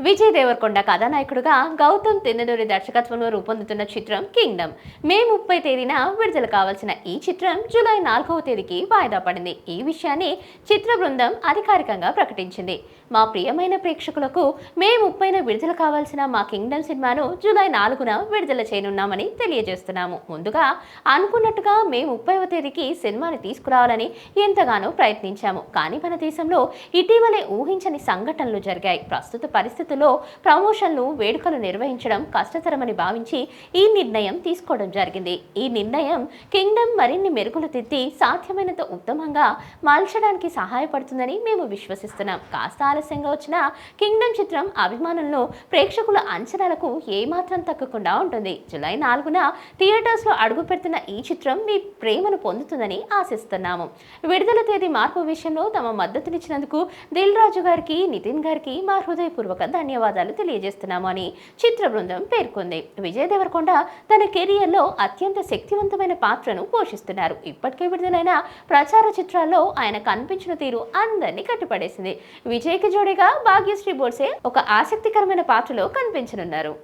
విజయ్ దేవరకొండ కథానాయకుడుగా గౌతమ్ తిన్ననూరి దర్శకత్వంలో రూపొందుతున్న చిత్రం కింగ్డమ్ మే 30 తేదీన విడుదల కావాల్సిన ఈ చిత్రం జూలై 4వ తేదీకి వాయిదా పడింది. ఈ విషయాన్ని చిత్ర బృందం అధికారికంగా ప్రకటించింది. మా ప్రియమైన ప్రేక్షకులకు మే 30న విడుదల కావాల్సిన మా కింగ్డమ్ సినిమాను జూలై 4న విడుదల చేయనున్నామని తెలియజేస్తున్నాము. ముందుగా అనుకున్నట్టుగా మే 30వ తేదీకి సినిమాని తీసుకురావాలని ఎంతగానో ప్రయత్నించాము. కానీ మన దేశంలో ఇటీవలే ఊహించని సంఘటనలు జరిగాయి. ప్రస్తుత పరిస్థితుల్లో ప్రమోషన్లు, వేడుకలు నిర్వహించడం కష్టతరమని భావించి ఈ నిర్ణయం తీసుకోవడం జరిగింది. ఈ నిర్ణయం కింగ్డమ్ మరిన్ని మెరుగులు తిద్ది సాధ్యమైనంత ఉత్తమంగా మలచడానికి సహాయపడుతుందని మేము విశ్వసిస్తున్నాం. కాస్త ఆలస్యంగా వచ్చిన కింగ్డమ్ చిత్రం అభిమానులను, ప్రేక్షకుల అంచనాలకు ఏమాత్రం తగ్గకుండా ఉంటుంది. జూలై 4న థియేటర్స్ లో అడుగు పెడుతున్న ఈ చిత్రం మీ ప్రేమను పొందుతుందని ఆశిస్తున్నాము. విడుదల తేదీ మార్పు విషయంలో తమ మద్దతునిచ్చినందుకు దిల్ రాజు గారికి, నితిన్ గారికి మా హృదయపూర్వక ధన్యవాదాలు తెలియజేస్తున్నాము అని చిత్ర బృందం పేర్కొంది. విజయ్ దేవరకొండ తన కెరియర్లో అత్యంత శక్తివంతమైన పాత్రను పోషిస్తున్నారు. ఇప్పటికే విడుదలైన ప్రచార చిత్రాల్లో ఆయన కనిపించిన తీరు అందరినీ కట్టిపడేసింది. విజయ్కి జోడీగా భాగ్యశ్రీ బోర్సే ఒక ఆసక్తికరమైన పాత్రలో కనిపించనున్నారు.